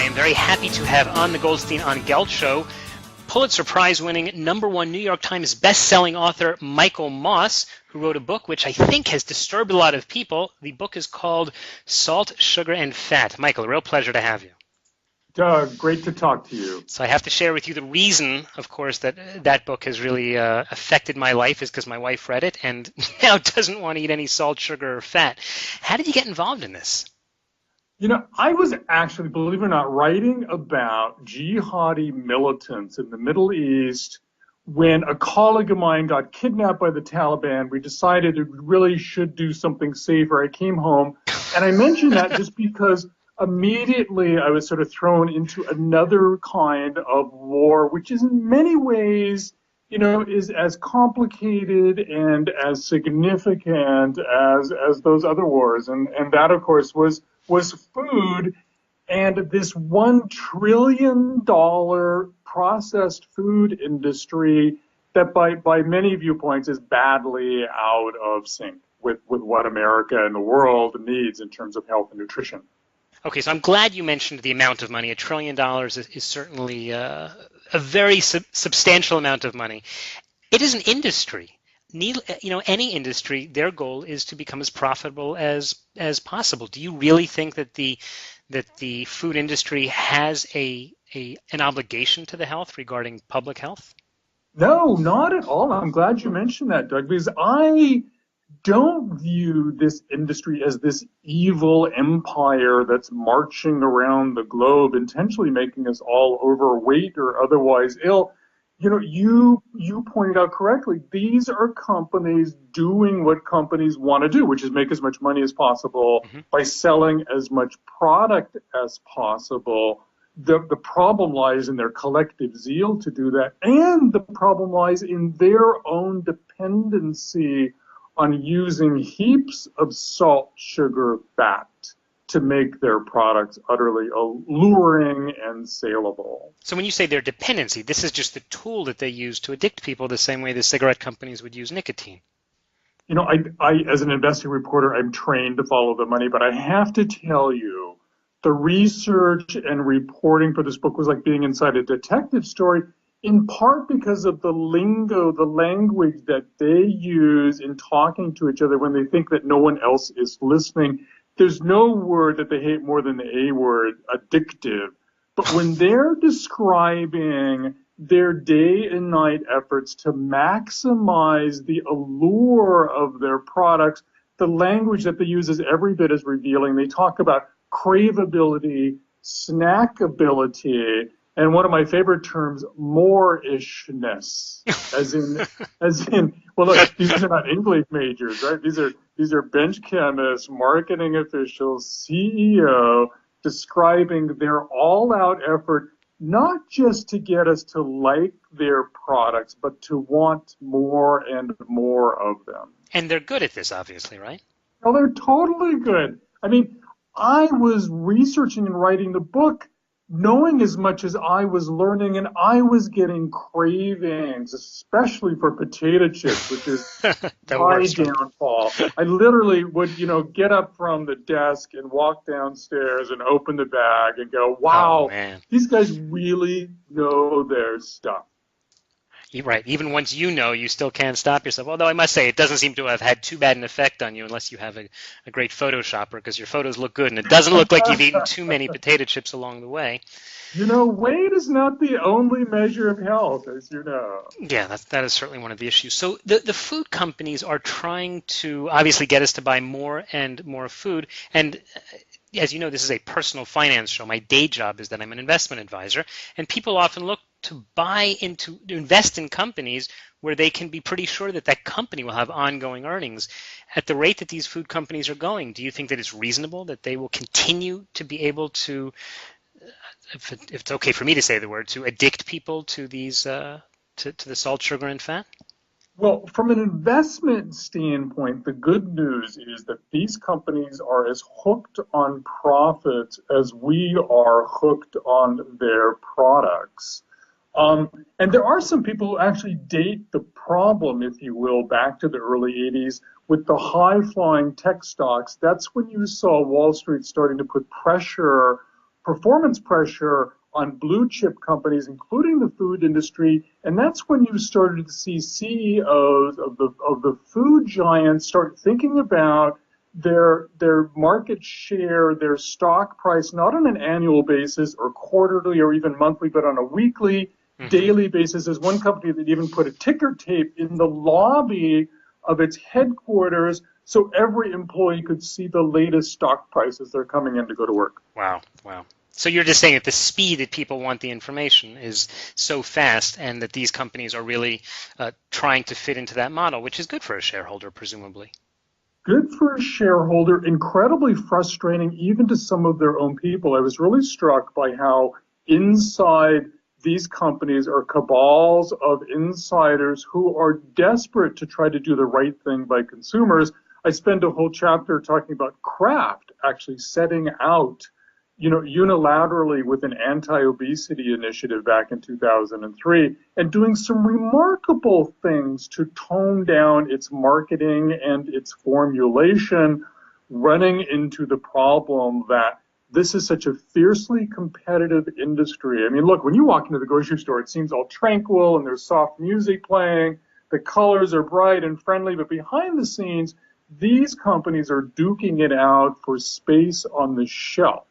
am very happy to have on the Goldstein on Gelt show Pulitzer Prize winning #1 New York Times best-selling author Michael Moss, who wrote a book which I think has disturbed a lot of people. The book is called Salt, Sugar, and Fat. Michael, a real pleasure to have you. Doug, great to talk to you. So I have to share with you the reason, of course, that book has really affected my life is because my wife read it and now doesn't want to eat any salt, sugar, or fat. How did you get involved in this? You know, I was actually, believe it or not, writing about jihadi militants in the Middle East when a colleague of mine got kidnapped by the Taliban. We decided it really should do something safer. I came home, and I mentioned that just because immediately I was sort of thrown into another kind of war, which is in many ways, you know, is as complicated and as significant as those other wars. And that, of course, was food, and this $1 trillion processed food industry that by many viewpoints is badly out of sync with what America and the world needs in terms of health and nutrition. Okay, so I'm glad you mentioned the amount of money. $1 trillion is certainly a very substantial amount of money. It is an industry. Any industry, their goal is to become as profitable as possible. Do you really think that the food industry has an obligation to the health regarding public health? No, not at all. I'm glad you mentioned that, Doug, because I don't view this industry as this evil empire that's marching around the globe, intentionally making us all overweight or otherwise ill. You know, you pointed out correctly, these are companies doing what companies want to do, which is make as much money as possible by selling as much product as possible. The problem lies in their collective zeal to do that, and the problem lies in their own dependency on using heaps of salt, sugar, fat to make their products utterly alluring and saleable. So when you say their dependency, this is just the tool that they use to addict people the same way the cigarette companies would use nicotine. You know, I as an investing reporter, I'm trained to follow the money, but I have to tell you, the research and reporting for this book was like being inside a detective story, in part because of the lingo, the language that they use in talking to each other when they think that no one else is listening. There's no word that they hate more than the A word, addictive. But when they're describing their day and night efforts to maximize the allure of their products, the language that they use is every bit as revealing. They talk about craveability, snackability, and one of my favorite terms, more-ishness, as in, well, look, these are not English majors, right? These are bench chemists, marketing officials, CEO, describing their all-out effort, not just to get us to like their products, but to want more and more of them. And they're good at this, obviously, right? Oh, they're totally good. I mean, I was researching and writing the book knowing as much as I was learning, and I was getting cravings, especially for potato chips, which is my downfall. I literally would, get up from the desk and walk downstairs and open the bag and go, wow, these guys really know their stuff. Right. Even once you still can't stop yourself. Although I must say, it doesn't seem to have had too bad an effect on you unless you have a great Photoshopper, because your photos look good, and it doesn't look like you've eaten too many potato chips along the way. You know, weight is not the only measure of health, as you know. Yeah, that is certainly one of the issues. So the food companies are trying to obviously get us to buy more and more food. And as you know, this is a personal finance show. My day job is that I'm an investment advisor, and people often look to invest in companies where they can be pretty sure that that company will have ongoing earnings. At the rate that these food companies are going, do you think that it's reasonable that they will continue to be able to, if it's okay for me to say the word, to addict people to these to the salt, sugar, and fat? Well, from an investment standpoint, the good news is that these companies are as hooked on profits as we are hooked on their products. And there are some people who actually date the problem, if you will, back to the early 80s with the high-flying tech stocks. That's when you saw Wall Street starting to put pressure performance pressure on blue chip companies, including the food industry. And that's when you started to see CEOs of the food giants start thinking about their market share, their stock price, not on an annual basis or quarterly or even monthly, but on a weekly, daily basis. There's one company that even put a ticker tape in the lobby of its headquarters so every employee could see the latest stock prices they're coming in to go to work. Wow, wow. So you're just saying that the speed that people want the information is so fast, and that these companies are really trying to fit into that model, which is good for a shareholder, presumably. Good for a shareholder, incredibly frustrating even to some of their own people. I was really struck by how inside these companies are cabals of insiders who are desperate to try to do the right thing by consumers. I spent a whole chapter talking about Kraft actually setting out, unilaterally with an anti-obesity initiative back in 2003 and doing some remarkable things to tone down its marketing and its formulation, running into the problem that this is such a fiercely competitive industry. I mean, look, when you walk into the grocery store, it seems all tranquil and there's soft music playing. The colors are bright and friendly, but behind the scenes, these companies are duking it out for space on the shelf.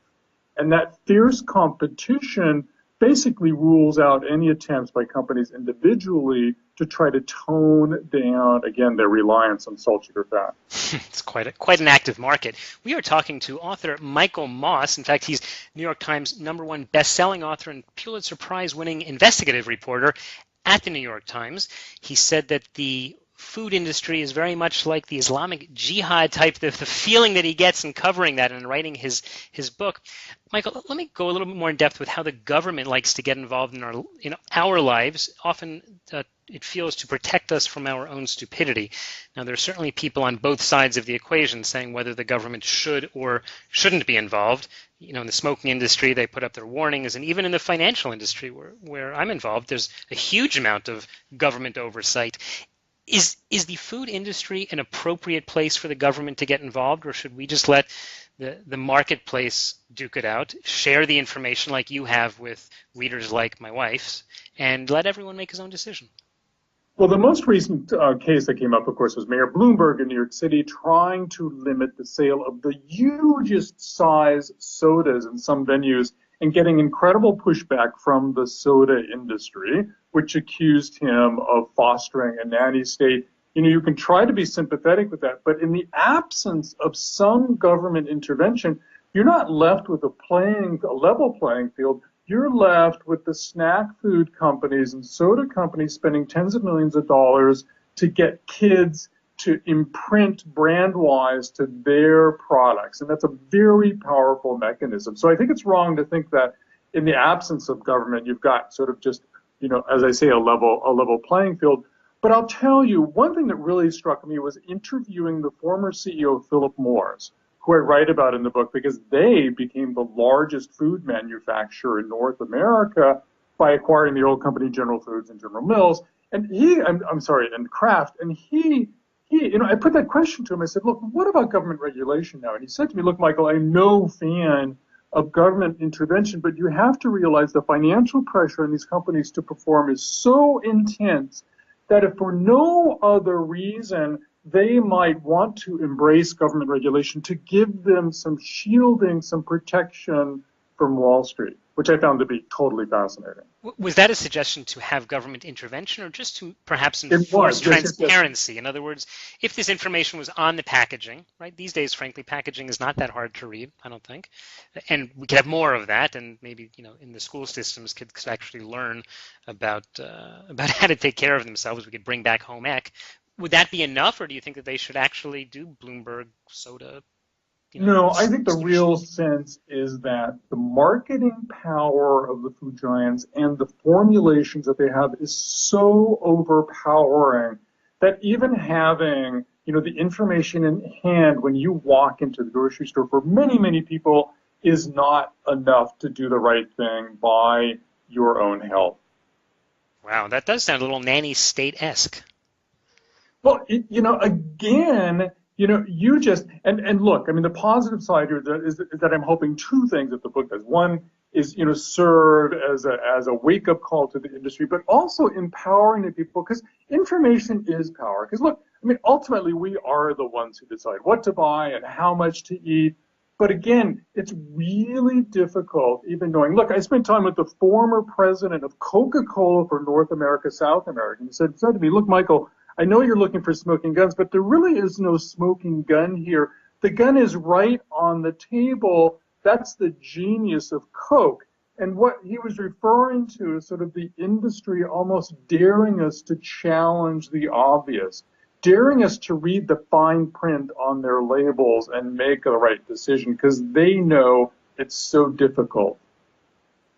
And that fierce competition basically rules out any attempts by companies individually to try to tone down, again, their reliance on salt, sugar, fat. It's quite an active market. We are talking to author Michael Moss. In fact, he's New York Times #1 best-selling author and Pulitzer Prize winning investigative reporter at the New York Times. He said that the food industry is very much like the Islamic Jihad type, the feeling that he gets in covering that and writing his book. Michael, let me go a little bit more in depth with how the government likes to get involved in our lives. Often it feels to protect us from our own stupidity. Now, there are certainly people on both sides of the equation saying whether the government should or shouldn't be involved. In the smoking industry, they put up their warnings, and even in the financial industry where I'm involved, there's a huge amount of government oversight. Is the food industry an appropriate place for the government to get involved, or should we just let the marketplace duke it out, share the information like you have with readers like my wife's, and let everyone make his own decision? Well, the most recent case that came up, of course, was Mayor Bloomberg in New York City trying to limit the sale of the hugest size sodas in some venues and getting incredible pushback from the soda industry, which accused him of fostering a nanny state. You can try to be sympathetic with that, but in the absence of some government intervention, you're not left with a level playing field. You're left with the snack food companies and soda companies spending tens of millions of dollars to get kids to imprint brand-wise to their products. And that's a very powerful mechanism. So I think it's wrong to think that in the absence of government, you've got sort of just, as I say, a level playing field. But I'll tell you, one thing that really struck me was interviewing the former CEO of Philip Morris, who I write about in the book, because they became the largest food manufacturer in North America by acquiring the old company General Foods and General Mills. And and Kraft. And he, I put that question to him. I said, look, what about government regulation now? And he said to me, look, Michael, I'm no fan of government intervention, but you have to realize the financial pressure on these companies to perform is so intense that if for no other reason, they might want to embrace government regulation to give them some shielding, some protection from Wall Street, which I found to be totally fascinating. Was that a suggestion to have government intervention, or just to perhaps enforce transparency? In other words, if this information was on the packaging, right? These days, frankly, packaging is not that hard to read, I don't think. And we could have more of that, and maybe, in the school systems, kids could actually learn about how to take care of themselves. We could bring back home ec. Would that be enough, or do you think that they should actually do Bloomberg soda? No, I think the real sense is that the marketing power of the food giants and the formulations that they have is so overpowering that even having, the information in hand when you walk into the grocery store for many, many people is not enough to do the right thing by your own health. Wow, that does sound a little nanny state-esque. Well, again, You just, and look, I mean, the positive side here is that I'm hoping two things that the book does. One is, serve as a wake up call to the industry, but also empowering the people, because information is power. Because look, I mean, ultimately we are the ones who decide what to buy and how much to eat. But again, it's really difficult even knowing. Look, I spent time with the former president of Coca-Cola for North America, South America. And he said to me, look, Michael, I know you're looking for smoking guns, but there really is no smoking gun here. The gun is right on the table. That's the genius of Coke. And what he was referring to is sort of the industry almost daring us to challenge the obvious, daring us to read the fine print on their labels and make the right decision because they know it's so difficult.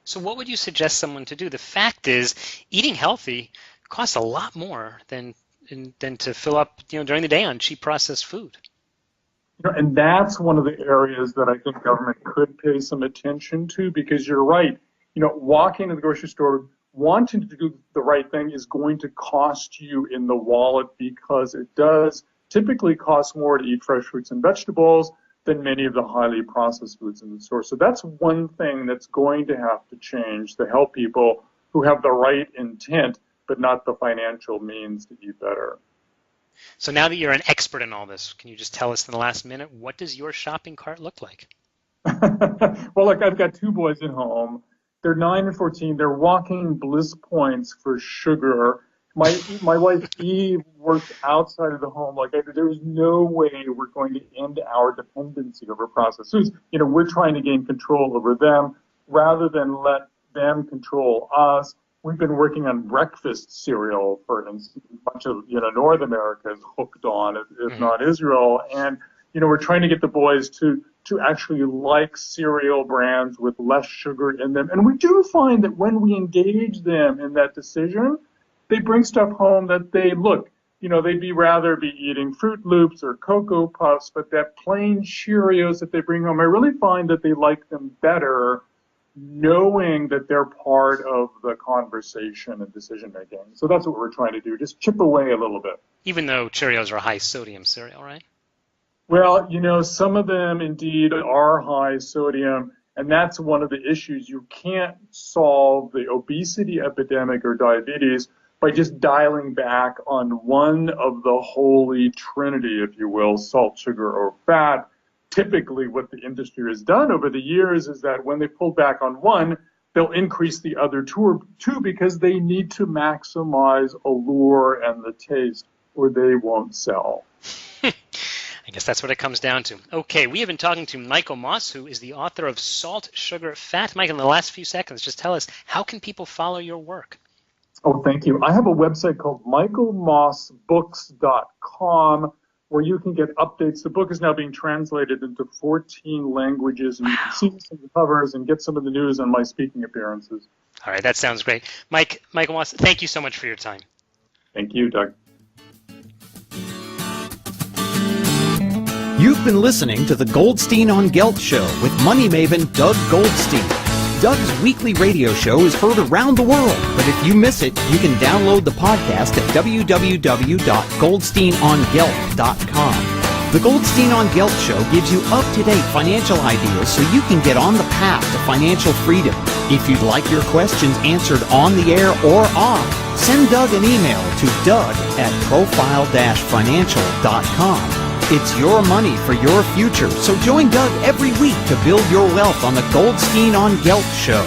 So what would you suggest someone to do? The fact is, eating healthy costs a lot more than to fill up, during the day on cheap processed food. And that's one of the areas that I think government could pay some attention to, because you're right. Walking to the grocery store, wanting to do the right thing is going to cost you in the wallet, because it does typically cost more to eat fresh fruits and vegetables than many of the highly processed foods in the store. So that's one thing that's going to have to change to help people who have the right intent but not the financial means to eat better. So now that you're an expert in all this, can you just tell us in the last minute, what does your shopping cart look like? Well, look, I've got two boys at home. They're 9 and 14. They're walking bliss points for sugar. My wife Eve works outside of the home. There is no way we're going to end our dependency over processed foods. We're trying to gain control over them rather than let them control us. We've been working on breakfast cereal, for instance. Much of North America is hooked on, if not Israel. And we're trying to get the boys to actually like cereal brands with less sugar in them. And we do find that when we engage them in that decision, they bring stuff home that they'd rather be eating Fruit Loops or Cocoa Puffs, but that plain Cheerios that they bring home, I really find that they like them better, knowing that they're part of the conversation and decision making. So that's what we're trying to do, just chip away a little bit. Even though Cheerios are high sodium cereal, right? Well, some of them indeed are high sodium, and that's one of the issues. You can't solve the obesity epidemic or diabetes by just dialing back on one of the holy trinity, if you will, salt, sugar, or fat. Typically what the industry has done over the years is that when they pull back on one, they'll increase the other two because they need to maximize allure and the taste, or they won't sell. I guess that's what it comes down to. Okay, we have been talking to Michael Moss, who is the author of Salt, Sugar, Fat. Mike, in the last few seconds, just tell us, how can people follow your work? Oh, thank you. I have a website called michaelmossbooks.com where you can get updates. The book is now being translated into 14 languages, and you can see some of the covers and get some of the news on my speaking appearances. All right, that sounds great. Michael Moss, thank you so much for your time. Thank you, Doug. You've been listening to the Goldstein on Gelt Show with money maven Doug Goldstein. Doug's weekly radio show is heard around the world, but if you miss it, you can download the podcast at www.goldsteinongelt.com. The Goldstein on Gelt Show gives you up-to-date financial ideas so you can get on the path to financial freedom. If you'd like your questions answered on the air or off, send Doug an email to doug@profile-financial.com. It's your money for your future, so join Doug every week to build your wealth on the Goldstein on Gelt Show.